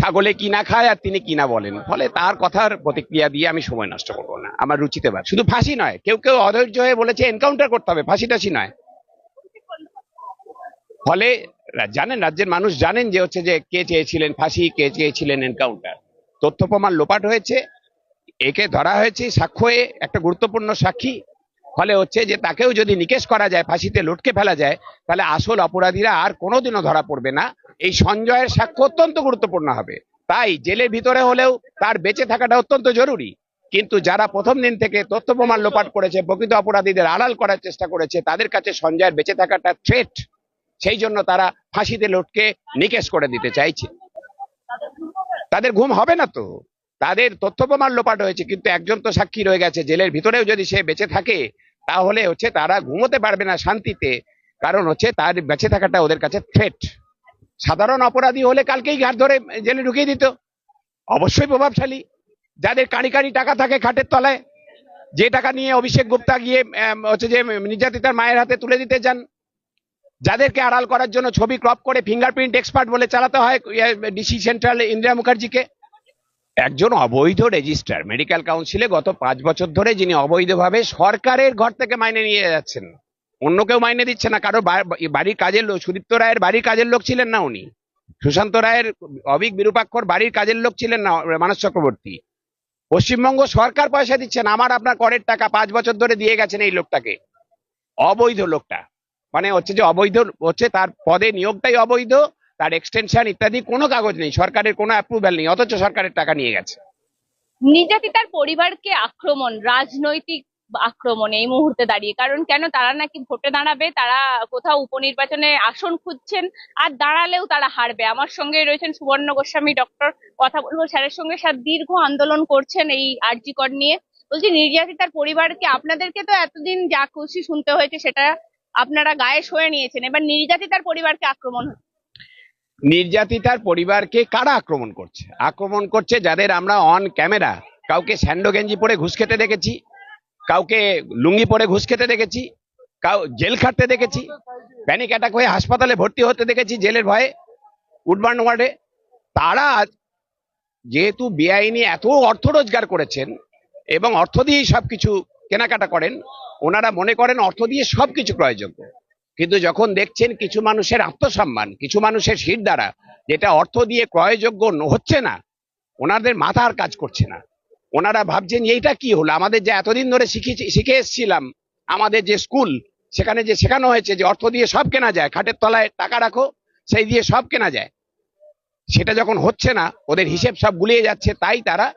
ছাগলে কিনা খায় আর তিনি কিনা বলেন, ফলে তার কথার প্রতিক্রিয়া দিয়ে আমি সময় নষ্ট করবো না। আমার রুচিতে বাদ। শুধু ফাঁসি নয়, কেউ কেউ অধৈর্য হয়ে বলেছে এনকাউন্টার করতে হবে, ফাঁসি টাসি নয়। ফলে জানেন, রাজ্যের মানুষ জানেন যে হচ্ছে যে কে চেয়েছিলেন ফাঁসি, কে চেয়েছিলেন এনকাউন্টার। তথ্য প্রমাণ লোপাট হয়েছে, একে ধরা হয়েছে সাক্ষ্য, একটা গুরুত্বপূর্ণ সাক্ষী। ফলে হচ্ছে যে তাকেও যদি নিকেশ করা যায়, ফাঁসিতে লটকে ফেলা যায়, তাহলে আসল অপরাধীরা আর কোনোদিনও ধরা পড়বে না। এই সঞ্জয়ের সাক্ষ্য অত্যন্ত গুরুত্বপূর্ণ হবে। তাই জেলের ভিতরে হলেও তার বেঁচে থাকাটা অত্যন্ত জরুরি। কিন্তু যারা প্রথম দিন থেকে তথ্য প্রমাণ লোপাট করেছে, প্রকৃত অপরাধীদের আড়াল করার চেষ্টা করেছে, তাদের কাছে সঞ্জয়ের বেঁচে থাকাটা থ্রেট। সেই জন্য তারা ফাঁসিতে লটকে নিকেশ করে দিতে চাইছে। তাদের ঘুম হবে না তো, তাদের তথ্য প্রমাণ লোপাট হয়েছে, কিন্তু একজন তো সাক্ষী রয়ে গেছে জেলের ভিতরেও। যদি সে বেঁচে থাকে তাহলে হচ্ছে তারা ঘুমোতে পারবে না শান্তিতে, কারণ হচ্ছে তার বেঁচে থাকাটা ওদের কাছে থ্রেট। সাধারণ অপরাধী হলে কালকেই ঘাট ধরে জেলে ঢুকিয়ে দিত। অবশ্যই প্রভাবশালী, যাদের কাঁড়ি কাঁড়ি টাকা থাকে খাটের তলায়, যে টাকা নিয়ে অভিষেক গুপ্তা গিয়ে হচ্ছে যে নির্যাতিতার মায়ের হাতে তুলে দিতে যান, যাদেরকে আড়াল করার জন্য ছবি ক্রপ করে ফিঙ্গারপ্রিন্ট এক্সপার্ট বলে চালাতে হয় ডিসি সেন্ট্রাল ইন্দিরা মুখার্জিকে। একজন অবৈধ রেজিস্ট্রার মেডিকেল কাউন্সিলে গত 5 বছর ধরে, যিনি অবৈধভাবে সরকারের ঘর থেকে মাইনে নিয়ে যাচ্ছেন, অন্য কেউ মাইনে দিচ্ছে না, কারো বাড়ির কাজের লোক। সুদীপ্ত রায়ের বাড়ির কাজের লোক ছিলেন না উনি, সুশান্ত রায়ের অবিক বিরূপাক্ষর বাড়ির কাজের লোক ছিলেন না মানস চক্রবর্তী। পশ্চিমবঙ্গ সরকার পয়সা দিচ্ছেন, আমার আপনার করের টাকা 5 বছর ধরে দিয়ে গেছেন এই লোকটাকে। অবৈধ লোকটা, মানে হচ্ছে যে অবৈধ হচ্ছে, তার পদে নিয়োগটাই অবৈধ, তার এক্সটেনশন ইত্যাদি কোনো কাগজ নেই, সরকারের কোনো অ্যাপ্রুভ্যাল নেই, অথচ সরকারের টাকা নিয়ে গেছে। নির্যাতিতার পরিবারকে আক্রমণ, রাজনৈতিক আক্রমণ এই মুহূর্তে দাঁড়িয়ে, কারণ কেন তারা নাকি ভোটে দাঁড়াবে, তারা কোথাও উপনির্বাচনে আসন খুঁজছেন, আর দাঁড়ালেও তারা হারবে। আমার সঙ্গে রয়েছেন সুবর্ণ গোস্বামী ডক্টর, কথা বলবো স্যারের সঙ্গে। স্যার, দীর্ঘ আন্দোলন করছেন এই আরজি কর নিয়ে। বলছি, নির্যাতিতার পরিবারকে, আপনাদেরকে তো এতদিন যা খুশি শুনতে হয়েছে সেটা আপনারা গায়ে সয়ে নিয়েছেন, এবার নির্যাতিতার পরিবারকে আক্রমণ হচ্ছে। নির্যাতিতার পরিবারকে কারা আক্রমণ করছে? আক্রমণ করছে যাদের আমরা অন ক্যামেরা কাউকে স্যান্ডো গেঞ্জি পরে ঘুষ খেতে দেখেছি, কাউকে লুঙ্গি পরে ঘুষ খেতে দেখেছি, কাউ জেল খাটতে দেখেছি, প্যানিক অ্যাটাক হয়ে হাসপাতালে ভর্তি হতে দেখেছি জেলের ভয়ে, উডবার্ন ওয়ার্ডে। তারা যেহেতু বেআইনি এত অর্থ রোজগার করেছেন এবং অর্থ দিয়েই সবকিছু কেনাকাটা করেন, ওনারা মনে করেন অর্থ দিয়ে সবকিছু ক্রয়যোগ্য। কিন্তু যখন দেখছেন কিছু মানুষের আত্মসম্মান, কিছু মানুষের শির দ্বারা যেটা অর্থ দিয়ে ক্রয়যোগ্য হচ্ছে না, ওনাদের মাথা আর কাজ করছে না। ওনারা ভাবছেন এইটা কি হলো, আমাদের যে এতদিন ধরে শিখে এসেছিলাম, আমাদের যে স্কুল, সেখানে যে শেখানো হয়েছে যে অর্থ দিয়ে সব কেনা যায়, খাটের তলায় টাকা রাখো সেই দিয়ে সব কেনা যায়, সেটা যখন হচ্ছে না, ওদের হিসেব সব গুলিয়ে যাচ্ছে, তাই তারা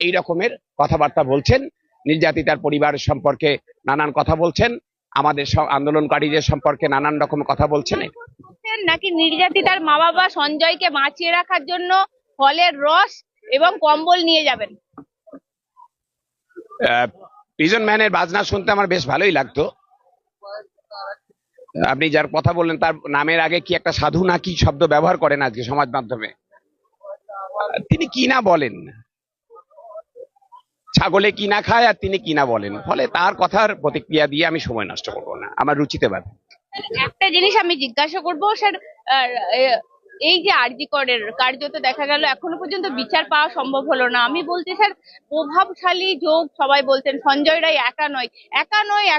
এই রকমের কথাবার্তা বলছেন। নির্যাতিতার পরিবার সম্পর্কে নানান কথা বলছেন, আমাদের সব আন্দোলনকারীদের সম্পর্কে নানান রকম কথা বলছেন। নাকি নির্যাতিতার মা বাবা সঞ্জয়কে বাঁচিয়ে রাখার জন্য ফলের রস এবং কম্বল নিয়ে যাবেন? প্রিজন ম্যানের বাজনা শুনতে আমার বেশ ভালোই লাগতো। আপনি যার কথা বললেন তার নামের আগে কি একটা সাধু না কি শব্দ ব্যবহার করেন আজকে সমাজ মাধ্যমে, তিনি কিনা বলেন, ছাগলে কিনা খায় আর তিনি কিনা বলেন, ফলে তার কথার প্রতিক্রিয়া দিয়ে আমি সময় নষ্ট করবো না। আমার রুচিতে বাদ। একটা জিনিস আমি জিজ্ঞাসা করবো স্যার, এই যে আরজি করের কার্যত দেখা গেল এখনো পর্যন্ত বিচার পাওয়া সম্ভব হলো না। আমি বলছি স্যার, প্রভাবশালী যোগ সবাই বলছেন, সঞ্জয় রায় একা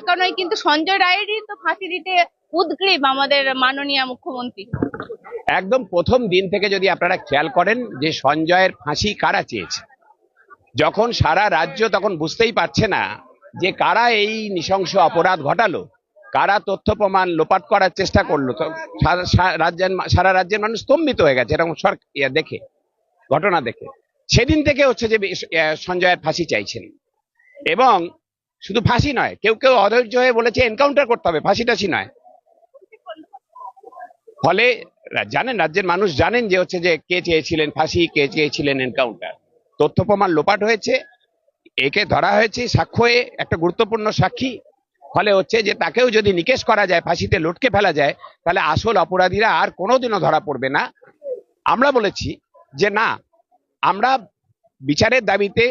নয়, কিন্তু সঞ্জয় রায়েরই তো ফাঁসি দিতে উদগ্রীব আমাদের মাননীয় মুখ্যমন্ত্রী। একদম প্রথম দিন থেকে যদি আপনারা খেয়াল করেন যে সঞ্জয়ের ফাঁসি কারা চেয়েছে, যখন সারা রাজ্য তখন বুঝতেই পারছে না যে কারা এই নৃশংস অপরাধ ঘটালো, কারা তথ্য প্রমাণ লোপাট করার চেষ্টা করলো, তো সারা রাজ্যের মানুষ স্তম্ভিত হয়ে গেছে এরকম দেখে, ঘটনা দেখে। সেদিন থেকে হচ্ছে যে সঞ্জয়ের ফাঁসি চাইছেন। এবং শুধু ফাঁসি নয়, কেউ কেউ অধৈর্য হয়ে বলেছে এনকাউন্টার করতে হবে, ফাঁসি টাসি নয়। ফলে জানেন, রাজ্যের মানুষ জানেন যে হচ্ছে যে কে চেয়েছিলেন ফাঁসি, কে চেয়েছিলেন এনকাউন্টার। তথ্য প্রমাণ লোপাট হয়েছে, একে ধরা হয়েছে সাক্ষ্য, একটা গুরুত্বপূর্ণ সাক্ষী। ফলে হচ্ছে যে তাকেও যদি নিকেশ করা যায়, ফাঁসিতে লটকে ফেলা যায়, তাহলে আসল অপরাধীরা আর কোনোদিনও ধরা পড়বে না। আমরা বলেছি যে না, আমরা বিচারের দাবিতে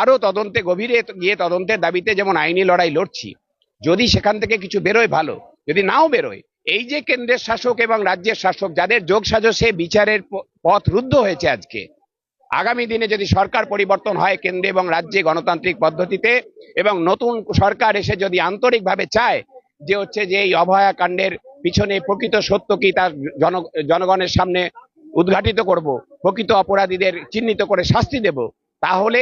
আরো তদন্তে গভীরে গিয়ে তদন্তের দাবিতে যেমন আইনি লড়াই লড়ছি, যদি সেখান থেকে কিছু বেরোয় ভালো, যদি নাও বেরোয় এই যে কেন্দ্রের শাসক এবং রাজ্যের শাসক যাদের যোগ সাজসে বিচারের পথ রুদ্ধ হয়েছে আজকে, আগামী দিনে যদি সরকার পরিবর্তন হয় কেন্দ্রে এবং রাজ্যে গণতান্ত্রিক পদ্ধতিতে, এবং নতুন সরকার এসে যদি আন্তরিকভাবে চায় যে হচ্ছে যে এই অভয়া কাণ্ডের পিছনে প্রকৃত সত্য কি তার জনগণের সামনে উদ্ঘাটিত করব, প্রকৃত অপরাধীদের চিহ্নিত করে শাস্তি দেব, তাহলে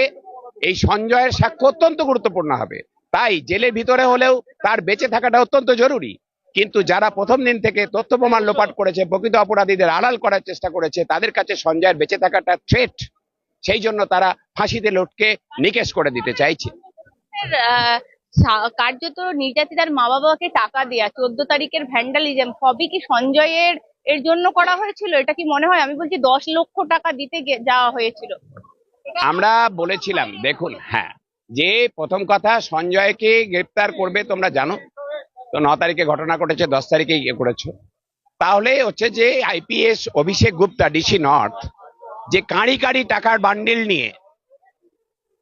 এই সঞ্জয়ের সাক্ষ্য অত্যন্ত গুরুত্বপূর্ণ হবে। তাই জেলের ভিতরে হলেও তার বেঁচে থাকাটা অত্যন্ত জরুরি। কিন্তু যারা প্রথম দিন থেকে তথ্য প্রমাণ লোপাট করেছে, প্রকৃত অপরাধীদের আড়াল করার চেষ্টা করেছে, তাদের কাছে সঞ্জয়ের বেঁচে থাকাটা থ্রেট। সেই জন্য তারা ফাঁসিতে লটকে নিকেশ করে দিতে চাইছে। কার্যত নির্যাতিতার মা বাবাকে টাকা দেয়া, 14 তারিখের ভ্যান্ডালিজম সবই কি সঞ্জয়ের এর জন্য করা হয়েছিল? এটা কি মনে হয়? আমি বলছি 10 লক্ষ টাকা দিতে যাওয়া হয়েছিল। আমরা বলেছিলাম, দেখুন, হ্যাঁ, যে প্রথম কথা সঞ্জয়কে গ্রেপ্তার করবে তোমরা জানো তো, 9 তারিখে ঘটনা ঘটেছে, 10 তারিখে ইয়ে করেছো। তাহলে হচ্ছে যে আইপিএস অভিষেক গুপ্তা, ডিসি নর্থ, যে কাঁড়ি কাঁড়ি টাকার বান্ডিল নিয়ে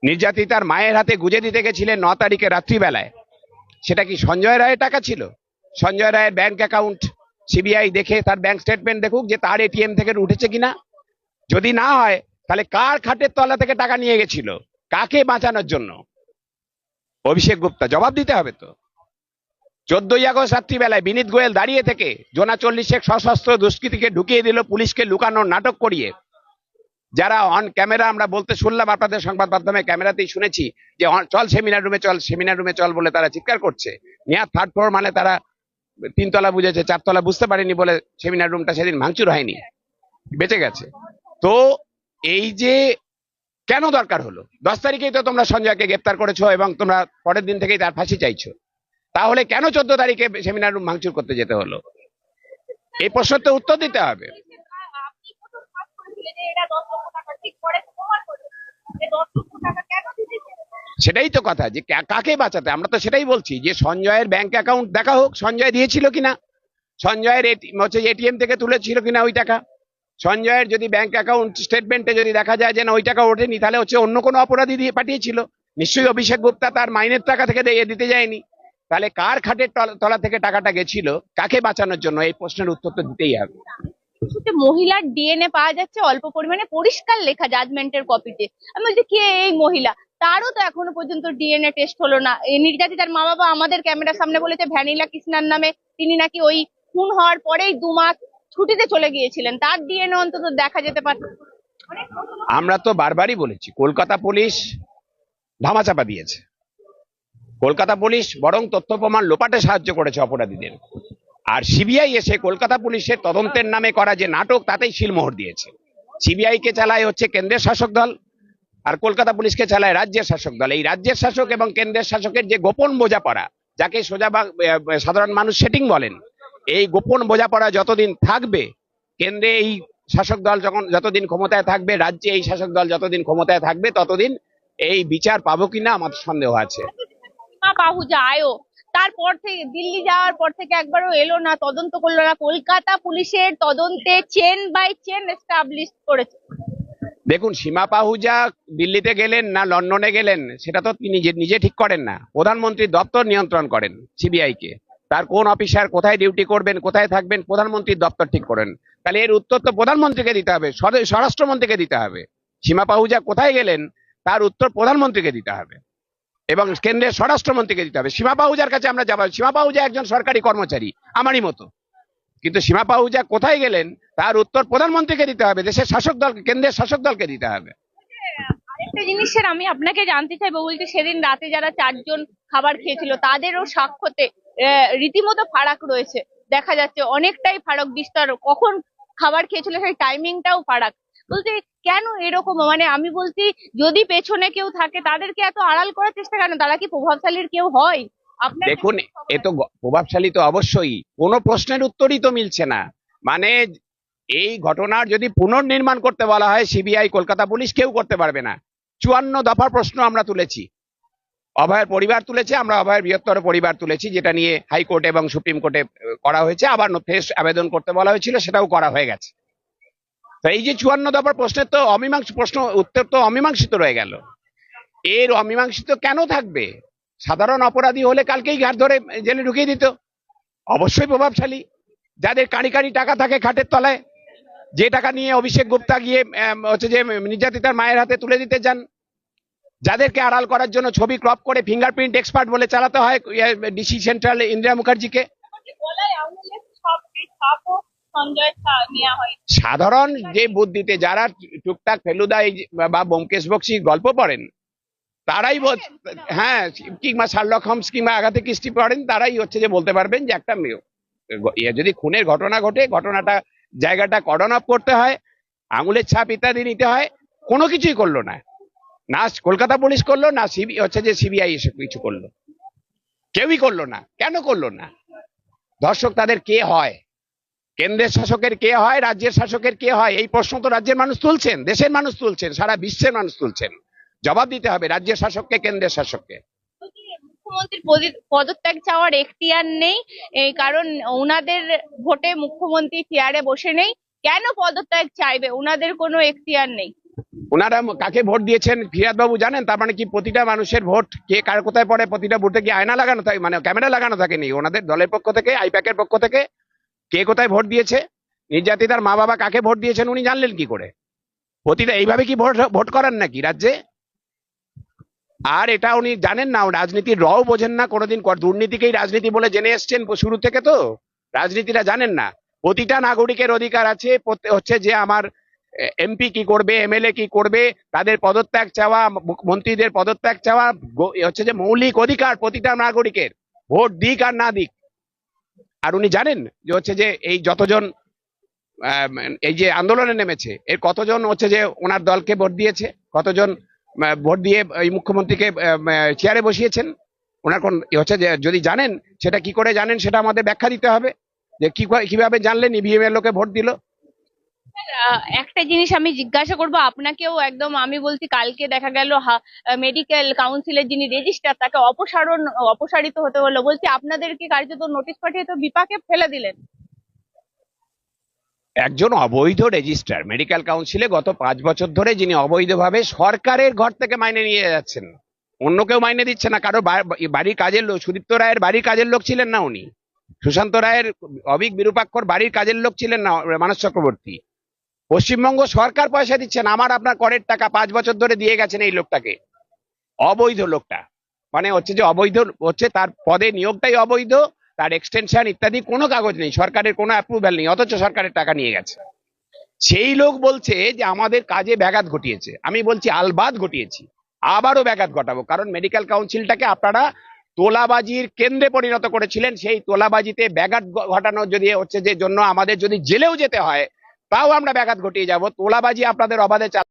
নির্যাতিতার মায়ের হাতে গুজে দিতে গেছিলেন 9 তারিখে রাত্রিবেলায়, সেটা কি সঞ্জয় রায়ের টাকা ছিল? সঞ্জয় রায়ের ব্যাংক অ্যাকাউন্ট সিবিআই দেখে তার ব্যাংক স্টেটমেন্ট দেখুক যে তার এটিএম থেকে উঠেছে কিনা। যদি না হয় তাহলে কার খাটের তলা থেকে টাকা নিয়ে গেছিল, কাকে বাঁচানোর জন্য? অভিষেক গুপ্তা জবাব দিতে হবে তো। 14ই আগস্ট রাত্রিবেলায় বিনীত গোয়েল দাঁড়িয়ে থেকে জোনা 40 সশস্ত্র দুষ্কৃতীকে ঢুকিয়ে দিল পুলিশকে লুকানোর নাটক করিয়ে। যারা অন ক্যামেরা, আমরা বলতে শুনলাম আপনাদের সংবাদ মাধ্যমে, ক্যামেরাতেই শুনেছি যে চল সেমিনার রুমে চল, সেমিনার রুমে চল বলে তারা চিৎকার করছে। নেয়ার 3rd ফ্লোর মানে তারা 3 তলা বুঝেছে, 4 তলা বুঝতে পারেনি বলে সেমিনার রুমটা সেদিন ভাঙচুর হয়নি, বেঁচে গেছে। তো এই যে কেন দরকার হলো? 10 তারিখেই তো তোমরা সঞ্জয়কে গ্রেপ্তার করেছো এবং তোমরা পরের দিন থেকেই তার ফাঁসি চাইছো, তাহলে কেন 14 তারিখে সেমিনার রুম ভাঙচুর করতে যেতে হলো? এই প্রশ্নের তো উত্তর দিতে হবে। সেটাই তো কথা, যে কাকে বাঁচাতে, আমরা তো সেটাই বলছি যে সঞ্জয়ের ব্যাংক অ্যাকাউন্ট দেখা হোক, সঞ্জয় দিয়েছিল কিনা, সঞ্জয়ের হচ্ছে এটিএম থেকে তুলেছিল কিনা ওই টাকা। সঞ্জয়ের যদি ব্যাংক অ্যাকাউন্ট স্টেটমেন্টে যদি দেখা যায় যে না ওই টাকা ওঠেনি, তাহলে হচ্ছে অন্য কোনো অপরাধী দিয়ে পাঠিয়েছিল। নিশ্চয়ই অভিষেক গুপ্তা তার মাইনের টাকা থেকে দিতে যায়নি। তাহলে কার খাটের তলা থেকে টাকাটা গেছিল, কাকে বাঁচানোর জন্য? এই প্রশ্নের উত্তর তো দিতেই হবে। মহিলার ডিএনএ পাওয়া যাচ্ছে অল্প পরিমাণে, পরিষ্কার লেখা জাজমেন্টের কপিতে। আমি বলছি কে এই মহিলা, তারও তো এখনো পর্যন্ত ডিএনএ টেস্ট হলো না। এই নির্যাতিতার মা বাবা আমাদের ক্যামেরার সামনে বলেছে ভ্যানিলা কৃষ্ণার নামে তিনি নাকি ওই খুন হওয়ার পরেই 2 মাস ছুটিতে চলে গিয়েছিলেন, তার ডিএনএ অন্তত দেখা যেতে পারত। আমরা তো বারবারই বলেছি, কলকাতা পুলিশ ধামাচাপা দিয়েছে। কলকাতা পুলিশ বরং তথ্য প্রমাণ লোপাটে সাহায্য করেছে অপরাধীদের, আর সিবিআই এসে কলকাতা পুলিশের তদন্তের নামে করা যে নাটক, তাতেই শিলমোহর দিয়েছে। সিবিআই কে চালায় হচ্ছে কেন্দ্রের শাসক দল, আর কলকাতা পুলিশকে চালায় রাজ্যের শাসক দল। এই রাজ্যের শাসক এবং কেন্দ্রের শাসকের যে গোপন বোঝাপড়া, যাকে সোজা সাধারণ মানুষ সেটিং বলেন, এই গোপন বোঝাপড়া যতদিন থাকবে, কেন্দ্রে এই শাসক দল যতদিন ক্ষমতায় থাকবে, রাজ্যে এই শাসক দল যতদিন ক্ষমতায় থাকবে, ততদিন এই বিচার পাবো কিনা আমার সন্দেহ আছে। পাহুজা আয়ো, তারপর থেকে দিল্লি যাওয়ার পর থেকে একবারও এলো না, তদন্ত করলো না। কলকাতা পুলিশের তদন্তে চেন বাই চেন এস্টাবলিশ করেছে। দেখুন, সীমা পাহুজা দিল্লিতে গেলেন না লন্ডনে গেলেন, সেটা তো তিনি নিজে ঠিক করেন না। প্রধানমন্ত্রীর দপ্তর নিয়ন্ত্রণ করেন সিবিআই কে। তার কোন অফিসার কোথায় ডিউটি করবেন, কোথায় থাকবেন, প্রধানমন্ত্রীর দপ্তর ঠিক করেন। তাহলে এর উত্তর তো প্রধানমন্ত্রীকে দিতে হবে, স্বরাষ্ট্রমন্ত্রীকে দিতে হবে। সীমা পাহুজা কোথায় গেলেন তার উত্তর প্রধানমন্ত্রীকে দিতে হবে এবং কেন্দ্রের স্বরাষ্ট্রমন্ত্রীকে দিতে হবে। সীমা পাহুজার কাছে আমরা যাবো। সীমা পাহুজা একজন সরকারি কর্মচারী আমারই মতো, কিন্তু সীমা পাহুজা কোথায় গেলেন তার উত্তর প্রধানমন্ত্রীকে দিতে হবে, দেশের শাসক দলকে, কেন্দ্রের শাসক দলকে দিতে হবে। আরেকটা জিনিসের আমি আপনাকে জানতে চাইবো, বলতে সেদিন রাতে যারা 4 জন খাবার খেয়েছিল তাদেরও সাক্ষ্যতে রীতিমতো ফারাক রয়েছে, দেখা যাচ্ছে অনেকটাই ফারাক বিস্তার। কখন খাবার খেয়েছিল সেই টাইমিংটাও ফারাক। বলতে কেন এরকম? মানে আমি বলছি যদি পেছনে কেউ থাকে তাদেরকে এত আড়াল করার চেষ্টা কেন? তারা কি প্রভাবশালীর কেউ হয়? দেখুন, এ তো প্রভাবশালী তো অবশ্যই, কোনো প্রশ্নের উত্তরই তো মিলছে না। মানে এই ঘটনার যদি পুনর্নির্মাণ করতে বলা হয়, সিবিআই, কলকাতা পুলিশ কেউ করতে পারবে না। 54 দফার প্রশ্ন আমরা তুলেছি, অভয়ের পরিবার তুলেছে, আমরা অভয়ের বৃহত্তর পরিবার তুলেছি, যেটা নিয়ে হাইকোর্ট এবং সুপ্রিম কোর্টে করা হয়েছে। আবার ফ্রেশ আবেদন করতে বলা হয়েছিল, সেটাও করা হয়ে গেছে। তো এই যে 54 দফার প্রশ্নের তো উত্তর তো অমীমাংসিত রয়ে গেল। এর অমীমাংসিত কেন থাকবে? সাধারণ অপরাধী হলে কালকেই ঘাট ধরে জেলে ঢুকিয়ে দিত। অবশ্যই প্রভাবশালী, যাদের কাঁড়ি কাঁড়ি টাকা থাকে খাটের তলায়, যে টাকা নিয়ে অভিষেক গুপ্তা গিয়ে হচ্ছে যে নির্যাতিতার মায়ের হাতে তুলে দিতে যান, যাদেরকে আড়াল করার জন্য ছবি ক্রপ করে ফিঙ্গারপ্রিন্ট এক্সপার্ট বলে চালাতে হয় ডিসি সেন্ট্রাল ইন্দিরা মুখার্জিকে। সাধারণ যে বুদ্ধিতে যারা টুকটাক ফেলুদা বা ব্যোমকেশ বক্সির গল্প পড়েন তারাই হ্যাঁ, কিংবা শার্লক হোমস কিংবা আগাথা ক্রিস্টি পড়েন, তারাই হচ্ছে যে বলতে পারবেন যে একটা যদি খুনের ঘটনা ঘটে, ঘটনাটা জায়গাটা কর্ডন অফ করতে হয়, আঙুলের ছাপ ইত্যাদি নিতে হয়, কোনো কিছুই করলো না। না কলকাতা পুলিশ করলো, না হচ্ছে যে সিবিআই এসে কিছু করলো, কেউই করলো না। কেন করলো না? দর্শক, তাদের কে হয়? কেন্দ্রের শাসকের কে হয়, রাজ্যের শাসকের কে হয়? এই প্রশ্ন তো রাজ্যের মানুষ তুলছেন, দেশের মানুষ তুলছেন, সারা বিশ্বের মানুষ তুলছেন। জবাব দিতে হবে রাজ্যের শাসককে, কেন্দ্রের শাসককে। মুখ্যমন্ত্রীর পদত্যাগ চাওয়ার এখতিয়ার নেই, এই কারণ ওনাদের ভোটে মুখ্যমন্ত্রী চেয়ারে বসে নেই, কেন পদত্যাগ চাইবে? ওনাদের কোনো এখতিয়ার নেই। ওনারা কাকে ভোট দিয়েছেন ফিরাদ বাবু জানেন? তার মানে কি প্রতিটা মানুষের ভোট কে কার কোথায় পড়ে, প্রতিটা ভোটে কি আয়না লাগানো থাকে, মানে ক্যামেরা লাগানো থাকেনি? ওনাদের দলের পক্ষ থেকে, আইপ্যাকের পক্ষ থেকে কে কোথায় ভোট দিয়েছে, নির্যাতিতার মা বাবা কাকে ভোট দিয়েছেন উনি জানলেন কি করে? প্রতিটা এইভাবে কি ভোট করান নাকি রাজ্যে? আর এটা উনি জানেন না, রাজনীতির রও বোঝেন না, কোনোদিন দুর্নীতিকেই রাজনীতি বলে জেনে এসছেন শুরু থেকে, তো রাজনীতিটা জানেন না। প্রতিটা নাগরিকের অধিকার আছে হচ্ছে যে আমার এমপি কি করবে, এমএলএ কি করবে, তাদের পদত্যাগ চাওয়া, মন্ত্রীদের পদত্যাগ চাওয়া হচ্ছে যে মৌলিক অধিকার প্রতিটা নাগরিকের, ভোট দিক আর না দিক। আর উনি জানেন যে হচ্ছে যে এই যতজন এই যে আন্দোলনে নেমেছে এর কতজন হচ্ছে যে ওনার দলকে ভোট দিয়েছে, কতজন ভোট দিয়ে এই মুখ্যমন্ত্রীকে চেয়ারে বসিয়েছেন? ওনার কোন হচ্ছে যে যদি জানেন, সেটা কি করে জানেন সেটা আমাদের ব্যাখ্যা দিতে হবে, যে কিভাবে জানলেন ইভিএম এর লোকে ভোট দিল। একটা জিনিস আমি জিজ্ঞাসা করব আপনাকেও, একদম আমি বলছি কালকে দেখা গেল মেডিকেল কাউন্সিলের যিনি রেজিস্ট্রার তাকে অপসারিত হতে হলো, বলছি আপনাদেরকে কার্যত নোটিশ পাঠিয়ে তো বিপাকে ফেলে দিলেন। একজন অবৈধ রেজিস্ট্রার মেডিকেল কাউন্সিলে গত 5 বছর ধরে, যিনি অবৈধভাবে সরকারের ঘর থেকে মাইনে নিয়ে যাচ্ছেন, অন্য কেউ মাইনে দিচ্ছে না, কারো বাড়ির কাজের লোক, সুদীপ্ত রায়ের বাড়ির কাজের লোক ছিলেন না উনি, সুশান্ত রায়ের অবিক বিরূপাক্ষর বাড়ির কাজের লোক ছিলেন না মানস চক্রবর্তী। পশ্চিমবঙ্গ সরকার পয়সা দিচ্ছেন, আমার আপনার করের টাকা 5 বছর ধরে দিয়ে গেছেন এই লোকটাকে, অবৈধ লোকটা। মানে হচ্ছে যে অবৈধ হচ্ছে, তার পদে নিয়োগটাই অবৈধ, তার এক্সটেনশন ইত্যাদি কোনো কাগজ নেই, সরকারের কোনো অ্যাপ্রুভ্যাল নেই, অথচ সরকারের টাকা নিয়ে গেছে। সেই লোক বলছে যে আমাদের কাজে ব্যাঘাত ঘটিয়েছে। আমি বলছি আলবাদ ঘটিয়েছি, আবারও ব্যাঘাত ঘটাবো, কারণ মেডিকেল কাউন্সিলটাকে আপনারা তোলাবাজির কেন্দ্রে পরিণত করেছিলেন। সেই তোলাবাজিতে ব্যাঘাত ঘটানোর যদি হচ্ছে যে জন্য আমাদের যদি জেলেও যেতে হয়, তাও আমরা ব্যাঘাত ঘটিয়ে যাব। তোলাবাজি আপনাদের অবাধে